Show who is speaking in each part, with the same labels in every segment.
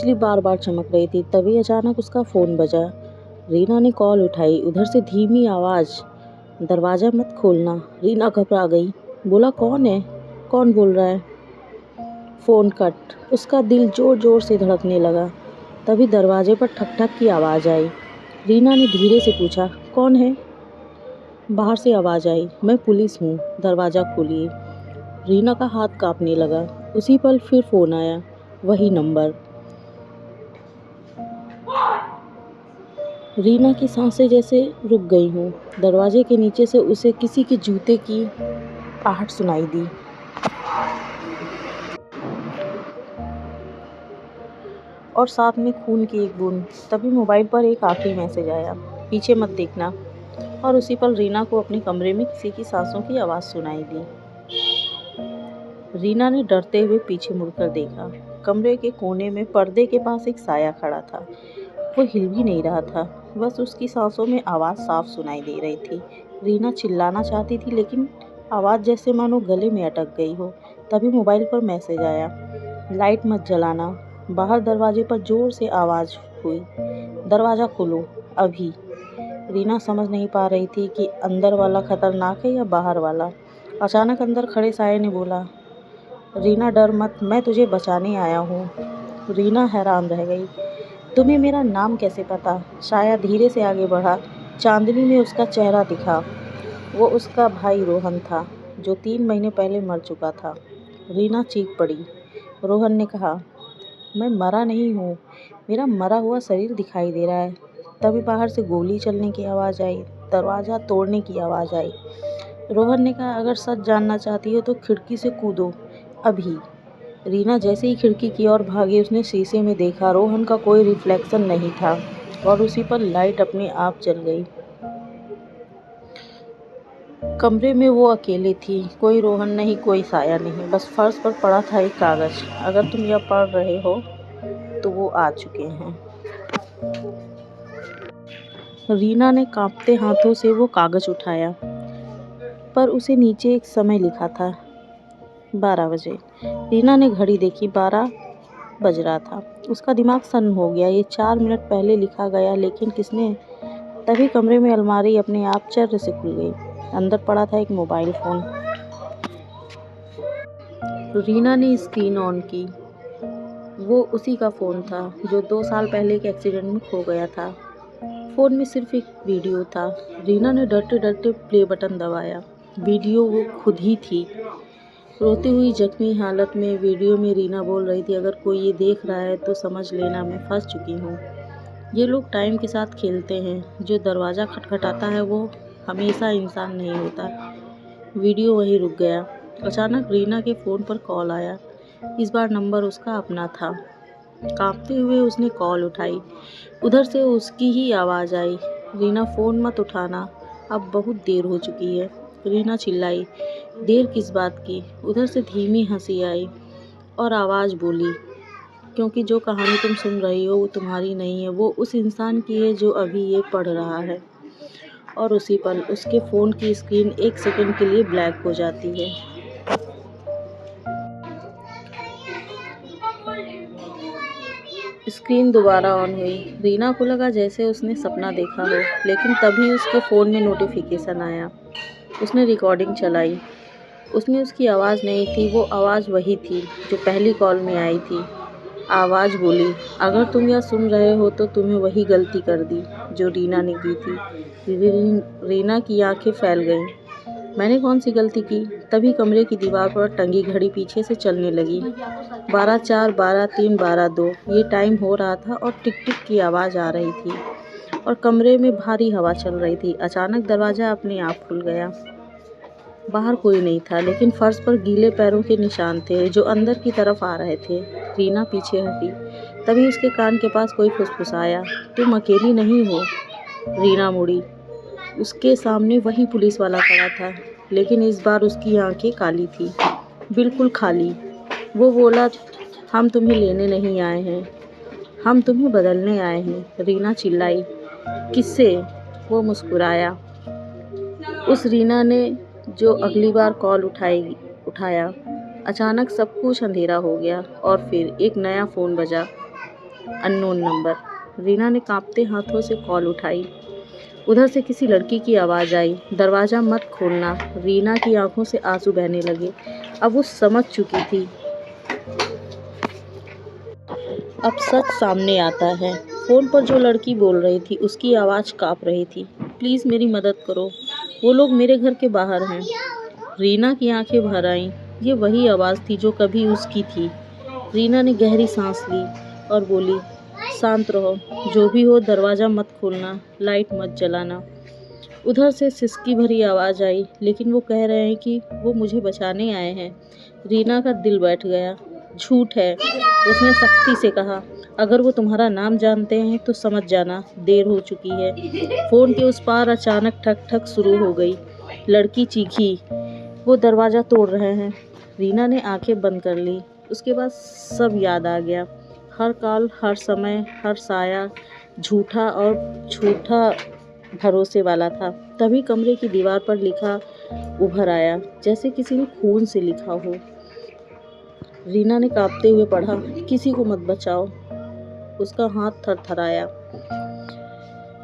Speaker 1: बिजली बार बार चमक रही थी। तभी अचानक उसका फ़ोन बजा। रीना ने कॉल उठाई। उधर से धीमी आवाज़, दरवाज़ा मत खोलना। रीना घबरा गई। बोला, कौन है? कौन बोल रहा है? Phone cut. उसका दिल ज़ोर ज़ोर से धड़कने लगा। तभी दरवाजे पर ठक ठक की आवाज़ आई। रीना ने धीरे से पूछा, कौन है? बाहर से आवाज़ आई, मैं पुलिस हूँ, दरवाज़ा खोलिए। रीना का हाथ कांपने लगा। उसी पल फिर फ़ोन आया, वही नंबर। रीना की सांसें जैसे रुक गई हों। दरवाजे के नीचे से उसे किसी के जूते की आहट सुनाई दी और साथ में खून की एक बूंद। तभी मोबाइल पर एक आखिरी मैसेज आया, पीछे मत देखना। और उसी पल रीना को अपने कमरे में किसी की सांसों की आवाज़ सुनाई दी। रीना ने डरते हुए पीछे मुड़कर देखा। कमरे के कोने में पर्दे के पास एक साया खड़ा था। वो हिल भी नहीं रहा था, बस उसकी सांसों में आवाज़ साफ सुनाई दे रही थी। रीना चिल्लाना चाहती थी, लेकिन आवाज़ जैसे मानो गले में अटक गई हो। तभी मोबाइल पर मैसेज आया, लाइट मत जलाना। बाहर दरवाजे पर ज़ोर से आवाज़ हुई, दरवाज़ा खोलो अभी। रीना समझ नहीं पा रही थी कि अंदर वाला खतरनाक है या बाहर वाला। अचानक अंदर खड़े साये ने बोला, रीना डर मत, मैं तुझे बचाने आया हूँ। रीना हैरान रह गई। तुम्हें मेरा नाम कैसे पता? साया धीरे से आगे बढ़ा। चांदनी में उसका चेहरा दिखा। वो उसका भाई रोहन था, जो 3 महीने पहले मर चुका था। रीना चीख पड़ी। रोहन ने कहा, मैं मरा नहीं हूँ, मेरा मरा हुआ शरीर दिखाई दे रहा है। तभी बाहर से गोली चलने की आवाज़ आई, दरवाज़ा तोड़ने की आवाज़ आई। रोहन ने कहा, अगर सच जानना चाहती हो तो खिड़की से कूदो अभी। रीना जैसे ही खिड़की की ओर भागी, उसने शीशे में देखा, रोहन का कोई रिफ्लेक्शन नहीं था और उसी पर लाइट अपने आप जल गई। कमरे में वो अकेली थी, कोई रोहन नहीं, कोई साया नहीं, बस फर्श पर पड़ा था एक कागज़। अगर तुम यह पढ़ रहे हो तो वो आ चुके हैं। रीना ने कांपते हाथों से वो कागज़ उठाया, पर उसे नीचे एक समय लिखा था, 12 बजे। रीना ने घड़ी देखी, 12 बज रहा था। उसका दिमाग सन्न हो गया। ये 4 मिनट पहले लिखा गया, लेकिन किसने? तभी कमरे में अलमारी अपने आप चर्र से खुल गई। अंदर पड़ा था एक मोबाइल फ़ोन। रीना ने स्क्रीन ऑन की। वो उसी का फ़ोन था जो 2 साल पहले एक एक्सीडेंट में खो गया था। फ़ोन में सिर्फ एक वीडियो था। रीना ने डरते डरते प्ले बटन दबाया। वीडियो वो खुद ही थी, रोती हुई जख्मी हालत में। वीडियो में रीना बोल रही थी, अगर कोई ये देख रहा है तो समझ लेना मैं फंस चुकी हूँ। ये लोग टाइम के साथ खेलते हैं, जो दरवाज़ा खटखटाता है वो हमेशा इंसान नहीं होता। वीडियो वहीं रुक गया। अचानक रीना के फ़ोन पर कॉल आया। इस बार नंबर उसका अपना था। कांपते हुए उसने कॉल उठाई। उधर से उसकी ही आवाज़ आई, रीना फ़ोन मत उठाना, अब बहुत देर हो चुकी है। रीना चिल्लाई, देर किस बात की? उधर से धीमी हंसी आई और आवाज़ बोली, क्योंकि जो कहानी तुम सुन रही हो वो तुम्हारी नहीं है, वो उस इंसान की है जो अभी ये पढ़ रहा है। और उसी पल उसके फ़ोन की स्क्रीन 1 सेकंड के लिए ब्लैक हो जाती है। स्क्रीन दोबारा ऑन हुई। रीना को लगा जैसे उसने सपना देखा हो, लेकिन तभी उसके फ़ोन में नोटिफिकेशन आया। उसने रिकॉर्डिंग चलाई। उसमें उसकी आवाज़ नहीं थी, वो आवाज़ वही थी जो पहली कॉल में आई थी। आवाज़ बोली, अगर तुम यह सुन रहे हो तो तुम्हें वही गलती कर दी जो रीना ने की थी। रीना की आंखें फैल गईं। मैंने कौन सी गलती की? तभी कमरे की दीवार पर टंगी घड़ी पीछे से चलने लगी। 12:04, 12:03, 12:02 ये टाइम हो रहा था और टिक टिक की आवाज़ आ रही थी और कमरे में भारी हवा चल रही थी। अचानक दरवाज़ा अपने आप खुल गया। बाहर कोई नहीं था, लेकिन फर्श पर गीले पैरों के निशान थे जो अंदर की तरफ आ रहे थे। रीना पीछे हटी। तभी उसके कान के पास कोई फुसफुसाया, तुम अकेली नहीं हो। रीना मुड़ी। उसके सामने वही पुलिस वाला खड़ा था, लेकिन इस बार उसकी आंखें काली थी, बिल्कुल खाली। वो बोला, हम तुम्हें लेने नहीं आए हैं, हम तुम्हें बदलने आए हैं। रीना चिल्लाई, किससे? वो मुस्कुराया। उस रीना ने जो अगली बार कॉल उठाया। अचानक सब कुछ अंधेरा हो गया और फिर एक नया फ़ोन बजा। Unknown number. रीना ने कांपते हाथों से कॉल उठाई। उधर से किसी लड़की की आवाज़ आई, दरवाज़ा मत खोलना। रीना की आंखों से आंसू बहने लगे। अब वो समझ चुकी थी, अब सच सामने आता है। फ़ोन पर जो लड़की बोल रही थी उसकी आवाज़ काँप रही थी। प्लीज़ मेरी मदद करो, वो लोग मेरे घर के बाहर हैं। रीना की आंखें भर आईं। ये वही आवाज़ थी जो कभी उसकी थी। रीना ने गहरी सांस ली और बोली, शांत रहो, जो भी हो दरवाज़ा मत खोलना, लाइट मत जलाना। उधर से सिसकी भरी आवाज़ आई, लेकिन वो कह रहे हैं कि वो मुझे बचाने आए हैं। रीना का दिल बैठ गया। झूठ है, उसने सख्ती से कहा। अगर वो तुम्हारा नाम जानते हैं तो समझ जाना, देर हो चुकी है। फ़ोन के उस पार अचानक ठक ठक शुरू हो गई। लड़की चीखी, वो दरवाज़ा तोड़ रहे हैं। रीना ने आंखें बंद कर ली। उसके बाद सब याद आ गया। हर कॉल, हर समय, हर साया झूठा और झूठा भरोसे वाला था। तभी कमरे की दीवार पर लिखा उभर आया, जैसे किसी ने खून से लिखा हो। रीना ने कांपते हुए पढ़ा, किसी को मत बचाओ। उसका हाथ थरथराया।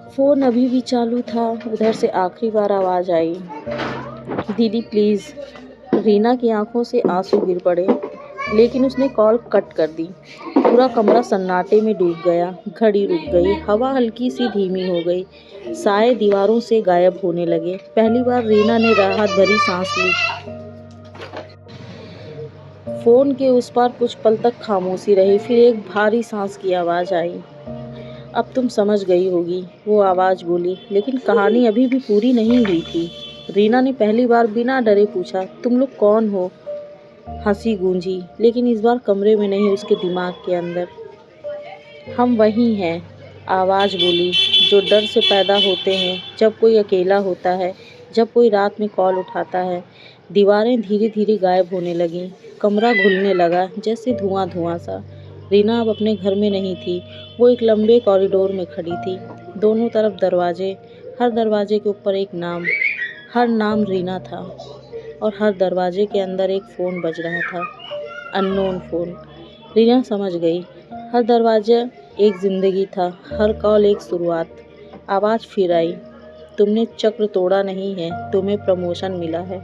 Speaker 1: फ़ोन अभी भी चालू था। उधर से आखिरी बार आवाज़ आई, दीदी प्लीज़। रीना की आंखों से आंसू गिर पड़े, लेकिन उसने कॉल कट कर दी। पूरा कमरा सन्नाटे में डूब गया। घड़ी रुक गई, हवा हल्की सी धीमी हो गई, साए दीवारों से गायब होने लगे। पहली बार रीना ने राहत भरी सांस ली। फ़ोन के उस पार कुछ पल तक खामोशी रही, फिर एक भारी सांस की आवाज़ आई। अब तुम समझ गई होगी, वो आवाज़ बोली, लेकिन कहानी अभी भी पूरी नहीं हुई थी। रीना ने पहली बार बिना डरे पूछा, तुम लोग कौन हो? हंसी गूंजी, लेकिन इस बार कमरे में नहीं, उसके दिमाग के अंदर। हम वही हैं, आवाज़ बोली, जो डर से पैदा होते हैं जब कोई अकेला होता है, जब कोई रात में कॉल उठाता है। दीवारें धीरे धीरे गायब होने लगीं। कमरा घुलने लगा, जैसे धुआं धुआं सा। रीना अब अपने घर में नहीं थी। वो एक लंबे कॉरिडोर में खड़ी थी। दोनों तरफ दरवाजे, हर दरवाजे के ऊपर एक नाम। हर नाम रीना था, और हर दरवाजे के अंदर एक फ़ोन बज रहा था, अननोन फ़ोन। रीना समझ गई, हर दरवाज़ा एक ज़िंदगी था, हर कॉल एक शुरुआत। आवाज़ फिर आई, तुमने चक्र तोड़ा नहीं है, तुम्हें प्रमोशन मिला है।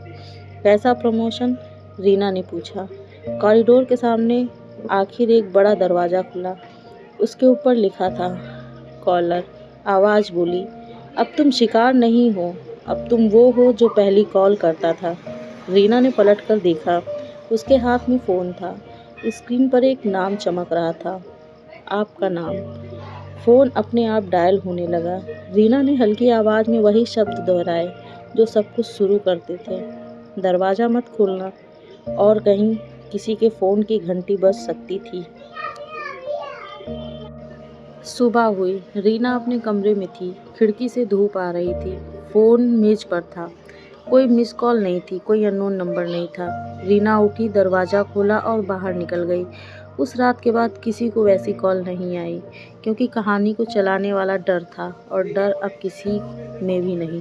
Speaker 1: कैसा प्रमोशन? रीना ने पूछा। कॉरिडोर के सामने आखिर एक बड़ा दरवाज़ा खुला। उसके ऊपर लिखा था, कॉलर। आवाज़ बोली, अब तुम शिकार नहीं हो, अब तुम वो हो जो पहली कॉल करता था। रीना ने पलटकर देखा। उसके हाथ में फ़ोन था। स्क्रीन पर एक नाम चमक रहा था, आपका नाम। फ़ोन अपने आप डायल होने लगा। रीना ने हल्की आवाज़ में वही शब्द दोहराए जो सब कुछ शुरू करते थे, दरवाज़ा मत खोलना। और कहीं किसी के फ़ोन की घंटी बज सकती थी। सुबह हुई। रीना अपने कमरे में थी। खिड़की से धूप आ रही थी। फ़ोन मेज पर था। कोई मिस कॉल नहीं थी, कोई अननोन नंबर नहीं था। रीना उठी, दरवाज़ा खोला और बाहर निकल गई। उस रात के बाद किसी को वैसी कॉल नहीं आई, क्योंकि कहानी को चलाने वाला डर था, और डर अब किसी में भी नहीं।